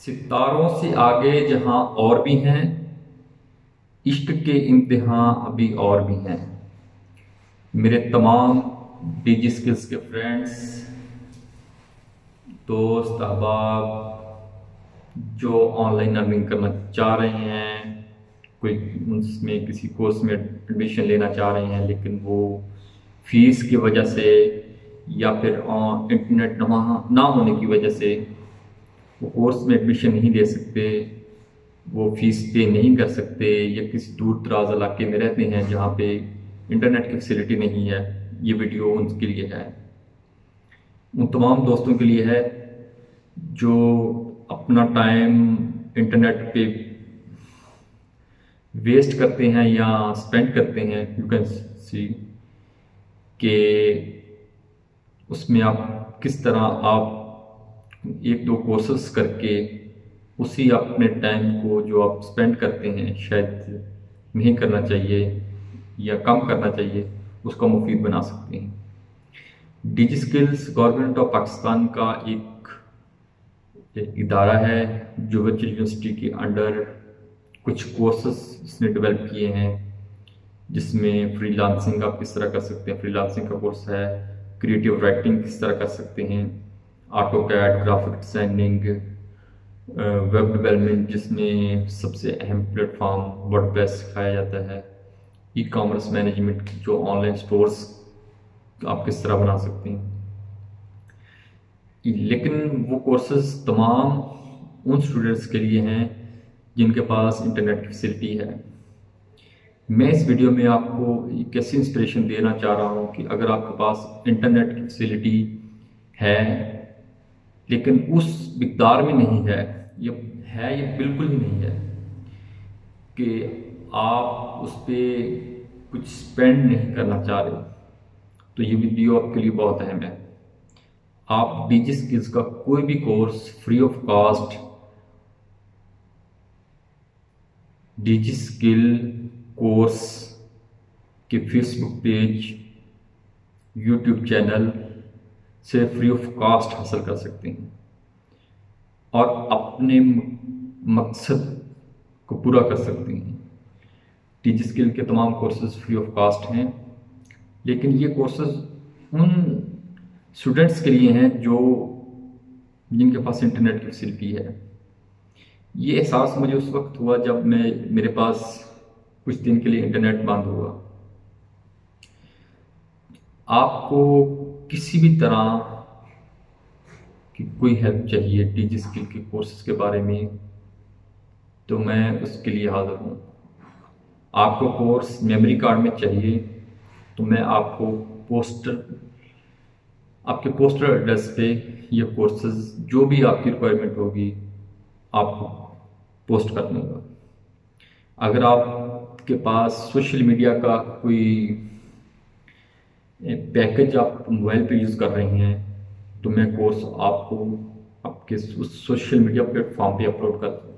सितारों से आगे जहां और भी हैं, इश्क के इम्तिहान अभी और भी हैं। मेरे तमाम डिजी स्किल्स के फ्रेंड्स, दोस्त, अहबाब जो ऑनलाइन अर्निंग करना चाह रहे हैं, कोई उसमें किसी कोर्स में एडमिशन लेना चाह रहे हैं, लेकिन वो फीस की वजह से या फिर इंटरनेट ना होने की वजह से वो कोर्स में एडमिशन नहीं ले सकते, वो फीस पे नहीं कर सकते, या किसी दूर दराज इलाके में रहते हैं जहाँ पे इंटरनेट की फैसिलिटी नहीं है। ये वीडियो उनके लिए है, उन तमाम दोस्तों के लिए है जो अपना टाइम इंटरनेट पे वेस्ट करते हैं या स्पेंड करते हैं। यू कैन सी कि उसमें आप किस तरह आप एक दो कोर्सेस करके उसी अपने टाइम को जो आप स्पेंड करते हैं शायद नहीं करना चाहिए या कम करना चाहिए, उसको मुफीद बना सकते हैं। डिजी स्किल्स गवर्नमेंट ऑफ पाकिस्तान का एक इदारा है जो वर्चुअल यूनिवर्सिटी के अंडर कुछ कोर्सेस इसने डेवलप किए हैं, जिसमें फ्रीलांसिंग आप किस तरह कर सकते हैं, फ्रीलांसिंग का कोर्स है, क्रिएटिव राइटिंग किस तरह कर सकते हैं, AutoCAD, graphic designing, web development जिसमें सबसे अहम प्लेटफॉर्म वर्डप्रेस सिखाया जाता है, ई कॉमर्स मैनेजमेंट जो ऑनलाइन स्टोर्स आप किस तरह बना सकते हैं। लेकिन वो कोर्सेज तमाम उन स्टूडेंट्स के लिए हैं जिनके पास इंटरनेट की फैसिलिटी है। मैं इस वीडियो में आपको एक ऐसी इंस्पिरेशन देना चाह रहा हूँ कि अगर आपके पास इंटरनेट की फैसिलिटी है लेकिन उस मिकदार में नहीं है, ये बिल्कुल ही नहीं है कि आप उस पर कुछ स्पेंड नहीं करना चाह रहे, तो ये वीडियो आपके लिए बहुत अहम है। आप डिजी स्किल्स का कोई भी course free of cost digi skill course के फेसबुक पेज, यूट्यूब चैनल से फ्री ऑफ कॉस्ट हासिल कर सकते हैं और अपने मकसद को पूरा कर सकते हैं। डिजी स्किल के तमाम कोर्सेज फ्री ऑफ कॉस्ट हैं, लेकिन ये कोर्सेज उन स्टूडेंट्स के लिए हैं जिनके पास इंटरनेट की फैसिलिटी है। ये एहसास मुझे उस वक्त हुआ जब मेरे पास कुछ दिन के लिए इंटरनेट बंद हुआ। आपको किसी भी तरह की कोई हेल्प चाहिए डिजी स्किल के कोर्सेज के बारे में, तो मैं उसके लिए हाजिर हूँ। आपको कोर्स मेमोरी कार्ड में चाहिए तो मैं आपको आपके पोस्टर एड्रेस पे ये कोर्सेज जो भी आपकी रिक्वायरमेंट होगी आपको पोस्ट कर दूँगा। अगर आपके पास सोशल मीडिया का कोई पैकेज आप मोबाइल पे यूज़ कर रहे हैं तो मैं कोर्स आपको आपके सोशल मीडिया प्लेटफॉर्म पे अपलोड कर दूँगा।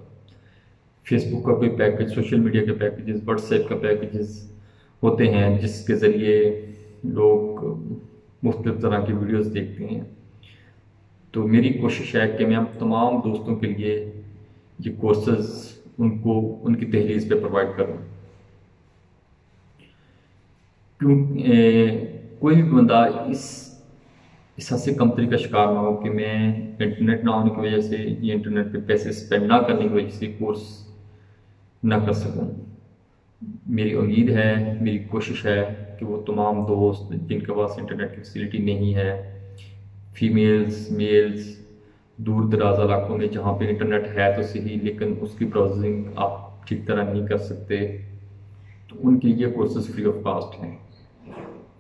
फेसबुक का कोई पैकेज, सोशल मीडिया के पैकेजेस, व्हाट्सएप का पैकेजेस होते हैं जिसके ज़रिए लोग मुख्तलिफ तरह की वीडियोस देखते हैं। तो मेरी कोशिश है कि मैं तमाम दोस्तों के लिए ये कोर्सेज उनको उनकी दहलीज पे प्रोवाइड करूँ। क्यों कोई भी बंदा इस ऐसी कंपनी का शिकार ना हो कि मैं इंटरनेट ना होने की वजह से या इंटरनेट पे पैसे स्पेंड ना करने की वजह से कोर्स ना कर सकूं। मेरी उम्मीद है, मेरी कोशिश है कि वो तमाम दोस्त जिनके पास इंटरनेट की फैसिलिटी नहीं है, फीमेल्स, मेल्स, दूर दराज इलाकों में जहाँ पे इंटरनेट है तो सही लेकिन उसकी ब्राउजिंग आप ठीक तरह नहीं कर सकते, तो उनके लिए कोर्सेज फ्री ऑफ कॉस्ट हैं।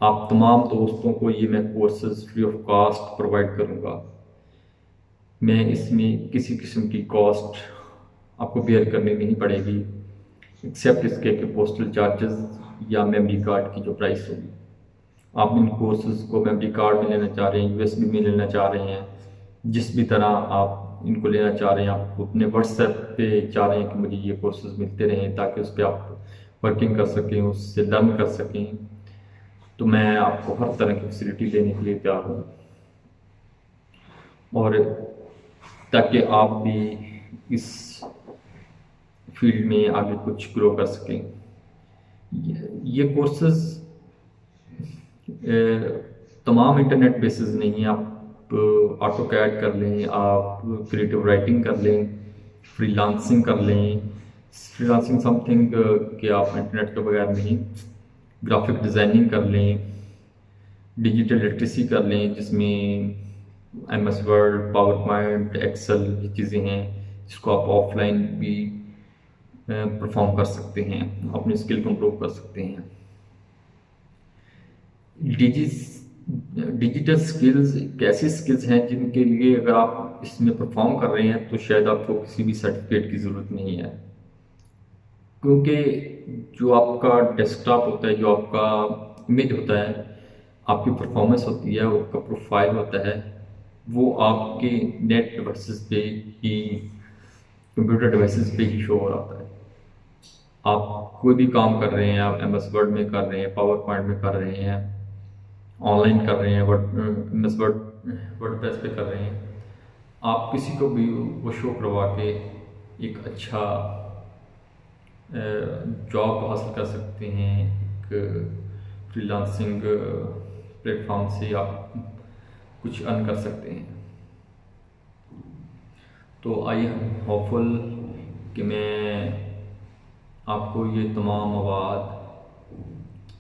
आप तमाम दोस्तों को ये मैं courses free of cost provide करूँगा। मैं इसमें किसी किस्म की कॉस्ट आपको बेयर करनी नहीं पड़ेगी एक्सेप्ट इसके कि पोस्टल चार्जेस या मेमोरी कार्ड की जो प्राइस होगी। आप इन कोर्सेज को मेमोरी कार्ड में लेना चाह रहे हैं, यूएसबी में लेना चाह रहे हैं, जिस भी तरह आप इनको लेना चाह रहे हैं, आप अपने व्हाट्सएप पे चाह रहे हैं कि मुझे ये कोर्सेज मिलते रहें ताकि उस पर आप वर्किंग कर सकें, उससे लर्न कर सकें, तो मैं आपको हर तरह की फैसिलिटी देने के लिए तैयार हूँ। और ताकि आप भी इस फील्ड में आगे कुछ ग्रो कर सकें। ये कोर्सेज तमाम इंटरनेट बेसिस नहीं है। आप ऑटो कैड कर लें, आप क्रिएटिव राइटिंग कर लें, फ्रीलांसिंग कर लें। फ्रीलांसिंग समथिंग कि आप इंटरनेट के बगैर नहीं, ग्राफिक डिज़ाइनिंग कर लें, डिजिटल लिटरेसी कर लें जिसमें MS Word, PowerPoint, Excel ये चीज़ें हैं जिसको आप ऑफलाइन भी परफॉर्म कर सकते हैं, अपनी स्किल को इम्प्रूव कर सकते हैं। डिजिटल स्किल्स एक ऐसी स्किल्स हैं जिनके लिए अगर आप इसमें परफॉर्म कर रहे हैं तो शायद आपको किसी भी सर्टिफिकेट की ज़रूरत नहीं है, क्योंकि जो आपका डेस्कटॉप होता है, जो आपका इमेज होता है, आपकी परफॉर्मेंस होती है, आपका प्रोफाइल होता है, वो आपके नेट डिवाइसेस पे ही, कंप्यूटर डिवाइसेस पे ही शो हो रहा है। आप कोई भी काम कर रहे हैं, आप MS वर्ड में कर रहे हैं, पावर पॉइंट में कर रहे हैं, ऑनलाइन कर रहे हैं, MS वर्डप्रेस पे कर रहे हैं, आप किसी को भी वो शो करवा के एक अच्छा जॉब हासिल कर सकते हैं। एक फ्रीलांसिंग प्लेटफॉर्म से आप कुछ अर्न कर सकते हैं। तो आई एम होपफुल कि मैं आपको ये तमाम मवाद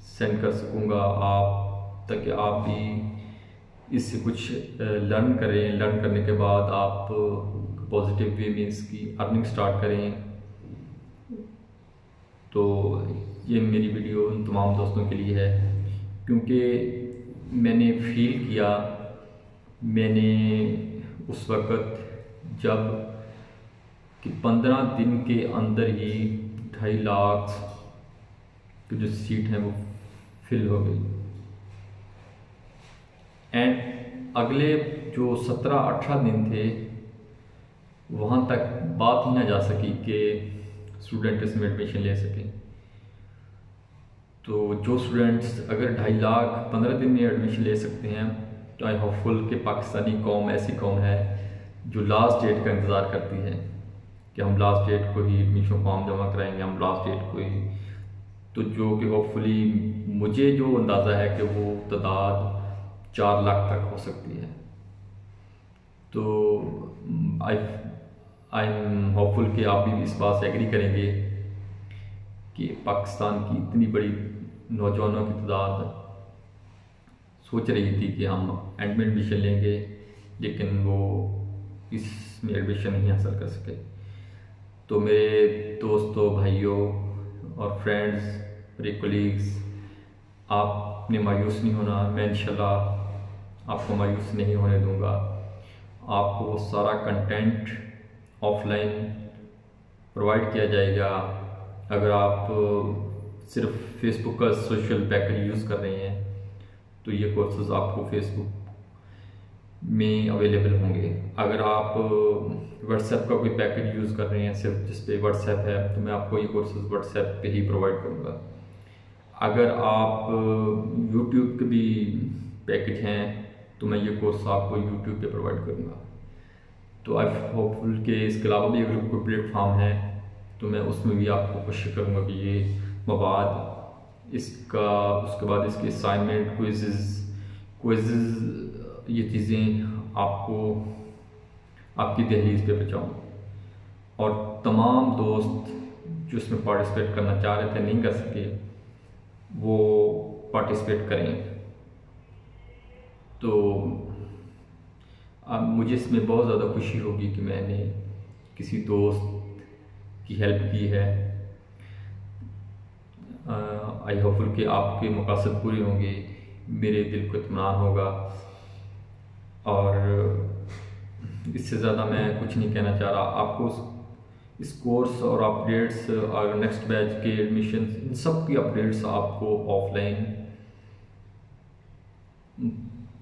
सेंड कर सकूँगा आप, ताकि आप भी इससे कुछ लर्न करें। लर्न करने के बाद आप पॉजिटिव वे में इसकी अर्निंग स्टार्ट करें। तो ये मेरी वीडियो उन तमाम दोस्तों के लिए है, क्योंकि मैंने फील किया, मैंने उस वक़्त जब कि 15 दिन के अंदर ही 2.5 लाख की जो सीट है वो फिल हो गई, एंड अगले जो 17-18 दिन थे वहाँ तक बात ही ना जा सकी कि स्टूडेंट इसमें एडमिशन ले सकें। तो जो स्टूडेंट्स अगर 2.5 लाख 15 दिन में एडमिशन ले सकते हैं, तो आई होपफुल कि पाकिस्तानी कौम ऐसी कौम है जो लास्ट डेट का इंतज़ार करती है कि हम लास्ट डेट को ही एडमिशन फॉर्म जमा कराएंगे, हम लास्ट डेट को ही। तो जो कि होपफुली मुझे जो अंदाज़ा है कि वो तादाद 4 लाख तक हो सकती है। तो आई एम होपफुल कि आप भी इस बात से एग्री करेंगे कि पाकिस्तान की इतनी बड़ी नौजवानों की तादाद सोच रही थी कि हम एंड में एडमिशन लेंगे, लेकिन वो इसमें एडमिशन नहीं हासिल कर सके। तो मेरे दोस्तों, भाइयों और फ्रेंड्स, मेरे कोलीग्स, आपने मायूस नहीं होना। मैं इंशाल्लाह आपको मायूस नहीं होने दूंगा। आपको वो सारा कंटेंट ऑफलाइन प्रोवाइड किया जाएगा। अगर आप सिर्फ फेसबुक का सोशल पैकेज यूज़ कर रहे हैं तो ये कोर्सेज आपको फेसबुक में अवेलेबल होंगे। अगर आप व्हाट्सएप का कोई पैकेज यूज़ कर रहे हैं सिर्फ जिस पे व्हाट्सएप है, तो मैं आपको ये कोर्सेज व्हाट्सएप पे ही प्रोवाइड करूँगा। अगर आप यूट्यूब के भी पैकेज हैं तो मैं ये कोर्स आपको यूट्यूब पे प्रोवाइड करूँगा। तो आई होपफुल कि इसके अलावा भी अगर कोई प्लेटफॉर्म है तो मैं उसमें भी आपको कोशिश करूँगा कि ये मवाद, इसका उसके बाद इसके असाइनमेंट, क्विज़ ये चीज़ें आपको आपकी दहलीज पे पहुँचाऊँ। और तमाम दोस्त जो इसमें पार्टिसिपेट करना चाह रहे थे, नहीं कर सके, वो पार्टिसिपेट करें। तो अब मुझे इसमें बहुत ज़्यादा खुशी होगी कि मैंने किसी दोस्त की हेल्प की है। आई होपफुल कि आपके मकासद पूरे होंगे, मेरे दिल को इत्मीनान होगा। और इससे ज़्यादा मैं कुछ नहीं कहना चाह रहा। आपको इस कोर्स और अपडेट्स और नेक्स्ट बैच के एडमिशन, इन सब की अपडेट्स आपको ऑफलाइन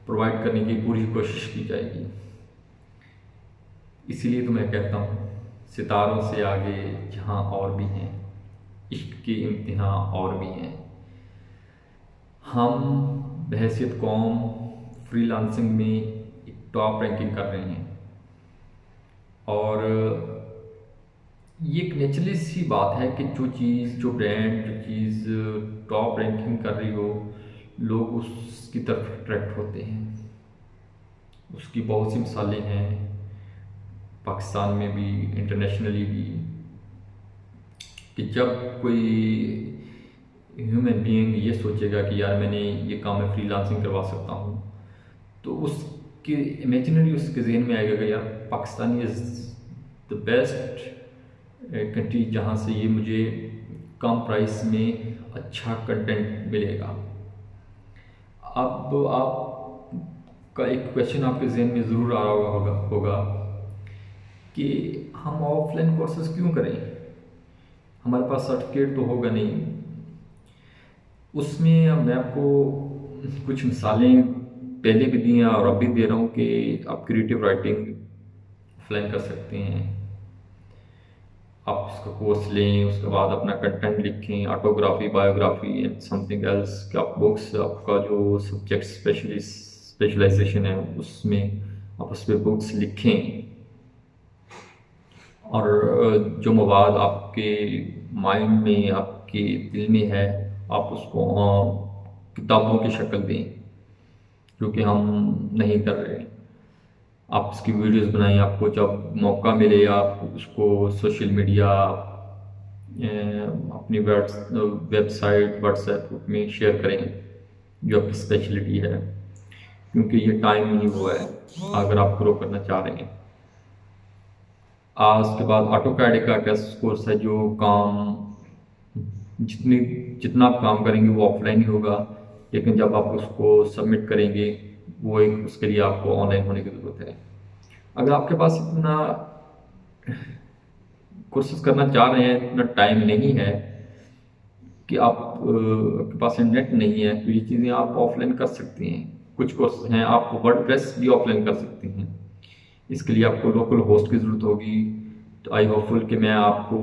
प्रोवाइड करने की पूरी कोशिश की जाएगी। इसीलिए तो मैं कहता हूँ, सितारों से आगे जहाँ और भी हैं, इश्क के इम्तिहान और भी हैं। हम बहैसियत कौम फ्रीलांसिंग में एक टॉप रैंकिंग कर रहे हैं, और ये एक नेचुरली सी बात है कि जो चीज़, जो ब्रांड, जो चीज़ टॉप रैंकिंग कर रही हो, लोग उसकी तरफ अट्रैक्ट होते हैं। उसकी बहुत सी मिसालें हैं, पाकिस्तान में भी, इंटरनेशनली भी, कि जब कोई ह्यूमन बीइंग ये सोचेगा कि यार मैंने ये काम मैं फ्रीलांसिंग करवा सकता हूँ, तो उसके इमेजिनरी उसके जहन में आएगा कि यार Pakistan is the best country जहाँ से ये मुझे कम प्राइस में अच्छा कंटेंट मिलेगा। अब आपका एक क्वेश्चन आपके जहन में ज़रूर आ रहा होगा कि हम ऑफलाइन कोर्सेज क्यों करें, हमारे पास सर्टिफिकेट तो होगा नहीं। उसमें अब मैं आपको कुछ मिसालें पहले भी दी हैं और अब भी दे रहा हूँ कि आप क्रिएटिव राइटिंग ऑफलाइन कर सकते हैं। आप इसका कोर्स लें, उसके बाद अपना कंटेंट लिखें, autography, biography and something else, कि आप बुक्स, आपका जो सब्जेक्ट स्पेशलाइजेशन है उसमें आप उस पर बुक्स लिखें, और जो मवाद आपके माइंड में, आपके दिल में है, आप उसको किताबों की शक्ल दें, जो कि हम नहीं कर रहे। आप उसकी वीडियोस बनाएं, आपको जब मौका मिले आप उसको सोशल मीडिया, अपनी वेबसाइट, व्हाट्सएप ग्रुप में शेयर करें, जो आपकी स्पेशलिटी है, क्योंकि ये टाइम ही वो है अगर आप ग्रो करना चाह रहे हैं। आज के बाद ऑटोकैड का ऐसा कोर्स है जो काम जितना आप काम करेंगे वो ऑफलाइन ही होगा, लेकिन जब आप उसको सबमिट करेंगे वो एक उसके लिए आपको ऑनलाइन होने की ज़रूरत है। अगर आपके पास इतना कोर्सेज करना चाह रहे हैं, इतना टाइम नहीं है कि आपके पास नेट नहीं है, तो ये चीज़ें आप ऑफलाइन कर सकते हैं। कुछ कोर्सेज हैं, आप वर्डप्रेस भी ऑफलाइन कर सकते हैं। इसके लिए आपको लोकल होस्ट की ज़रूरत होगी, तो आई होपफुल कि मैं आपको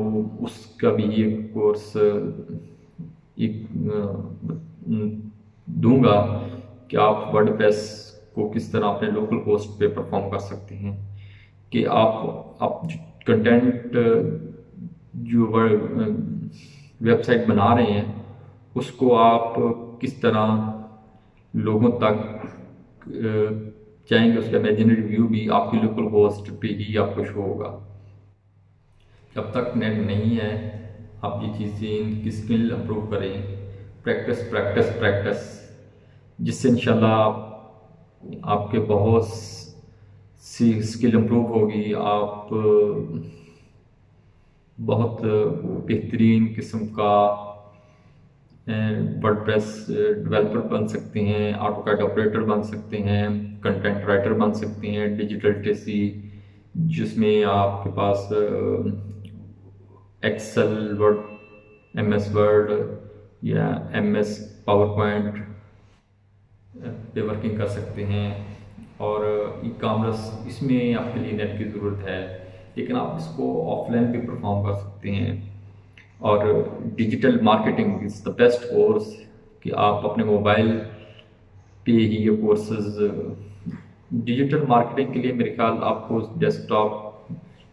उसका भी एक कोर्स दूंगा कि आप वर्डप्रेस को किस तरह अपने लोकल होस्ट पे परफॉर्म कर सकते हैं, कि आप कंटेंट जो वेबसाइट बना रहे हैं उसको आप किस तरह लोगों तक जाएंगे, उसका इमेजिनरी व्यू भी आपकी लोकल होस्ट पे ही आपको शो होगा। जब तक नेट नहीं है, आप ये चीज़ें, इनकी स्किल अप्रूव करें, प्रैक्टिस प्रैक्टिस प्रैक्टिस, जिससे इंशाल्लाह आपके बहुत सी स्किल इम्प्रूव होगी। आप बहुत बेहतरीन किस्म का वर्डप्रेस डेवलपर बन सकते हैं, ऑटोकैड ऑपरेटर बन सकते हैं, कंटेंट राइटर बन सकते हैं, डिजिटल टेसी जिसमें आपके पास एक्सेल, वर्ड, MS वर्ड या MS पावर पॉइंट पे वर्किंग कर सकते हैं। और ई कॉमर्स, इसमें आपके लिए नेट की ज़रूरत है, लेकिन आप इसको ऑफलाइन भी परफॉर्म कर सकते हैं। और digital marketing is the best course, कि आप अपने मोबाइल पे ही ये कोर्सेज, डिजिटल मार्केटिंग के लिए मेरे ख्याल आपको डेस्कटॉप,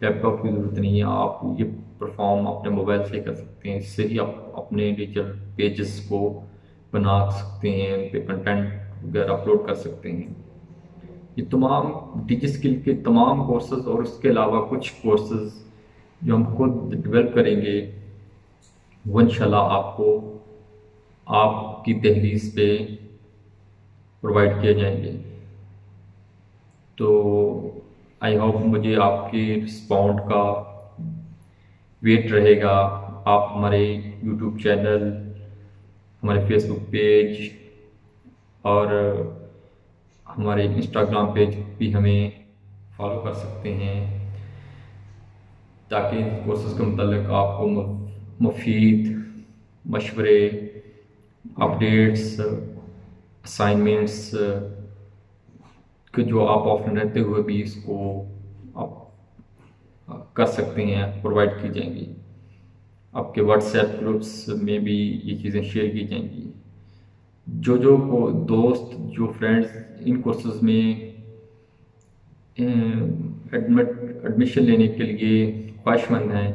लैपटॉप की ज़रूरत नहीं है, आप ये परफॉर्म अपने मोबाइल से कर सकते हैं। इससे ही आप अपने डिजिटल पेजेस को बना सकते हैं, उन पर कंटेंट वगैरह अपलोड कर सकते हैं। ये तमाम डिजी स्किल के तमाम कोर्सेज और उसके अलावा कुछ कोर्सेज जो हम खुद डेवलप करेंगे, वो इंशाल्लाह आपको आपकी दहलीज पे प्रोवाइड किए जाएंगे। तो आई होप मुझे आपके रिस्पॉन्ड का वेट रहेगा। आप हमारे यूट्यूब चैनल, हमारे फेसबुक पेज और हमारे इंस्टाग्राम पेज भी हमें फॉलो कर सकते हैं, ताकि कोर्सेज के मतलब आपको मुफीद मशवरे, अपडेट्स, असाइनमेंट्स कि जो आप ऑफलाइन रहते हुए भी इसको आप कर सकते हैं, प्रोवाइड की जाएंगी। आपके व्हाट्सएप ग्रुप्स में भी ये चीज़ें शेयर की जाएंगी। जो को दोस्त, जो फ्रेंड्स इन कोर्सेज में एडमिशन लेने के लिए ख्वाहिशमंद हैं,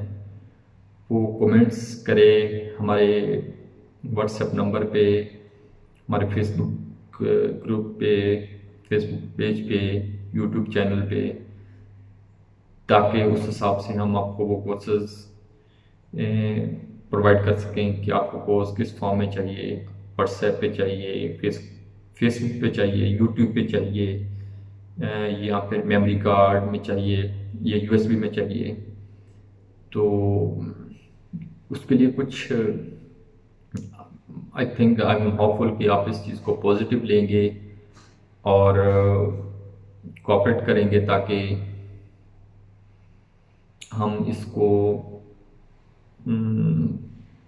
वो कमेंट्स करे हमारे व्हाट्सएप नंबर पे, हमारे फेसबुक ग्रुप पे, फेसबुक पेज पे, यूट्यूब चैनल पे, ताकि उस हिसाब से हम आपको वो कोर्सेज प्रोवाइड कर सकें कि आपको कोर्स किस फॉर्म में चाहिए, व्हाट्सएप पे चाहिए, फेसबुक पे चाहिए, यूट्यूब पे चाहिए, या फिर मेमोरी कार्ड में चाहिए या यूएसबी में चाहिए। तो उसके लिए कुछ I think I am hopeful कि आप इस चीज़ को पॉजिटिव लेंगे और कोऑपरेट करेंगे ताकि हम इसको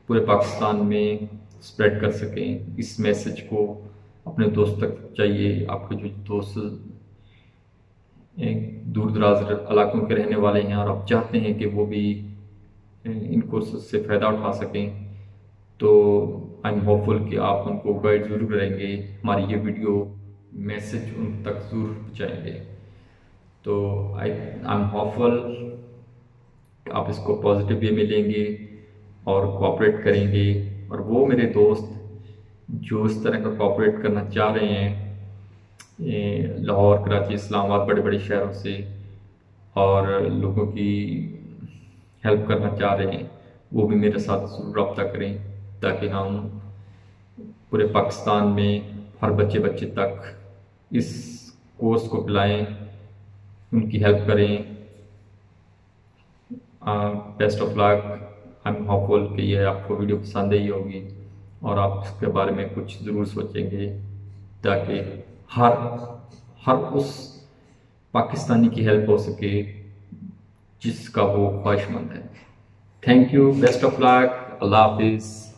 पूरे पाकिस्तान में स्प्रेड कर सकें। इस मैसेज को अपने दोस्त तक चाहिए। आपके जो दोस्त दूर दराज इलाकों के रहने वाले हैं और आप चाहते हैं कि वो भी इन कोर्सेज से फ़ायदा उठा सकें, तो आई एम होपफुल कि आप उनको गाइड ज़रूर करेंगे, हमारी ये वीडियो मैसेज उन तक ज़रूर पहुँचाएंगे। तो आई एम होपफुल आप इसको पॉजिटिव वे में लेंगे और कोऑपरेट करेंगे। और वो मेरे दोस्त जो इस तरह का कोऑपरेट करना चाह रहे हैं लाहौर, कराची, इस्लामाबाद, बड़े बड़े शहरों से, और लोगों की हेल्प करना चाह रहे हैं, वो भी मेरे साथ ज़रूर रब्ता करें ताकि हम पूरे पाकिस्तान में हर बच्चे तक इस कोर्स को पिलाएं, उनकी हेल्प करें। Best of luck. I am hopeful कि ये आपको वीडियो पसंद आई होगी और आप इसके बारे में कुछ ज़रूर सोचेंगे ताकि हर उस पाकिस्तानी की हेल्प हो सके जिसका वो ख्वाहिशमंद है। Thank you, best of luck, अल्लाह हाफिज़।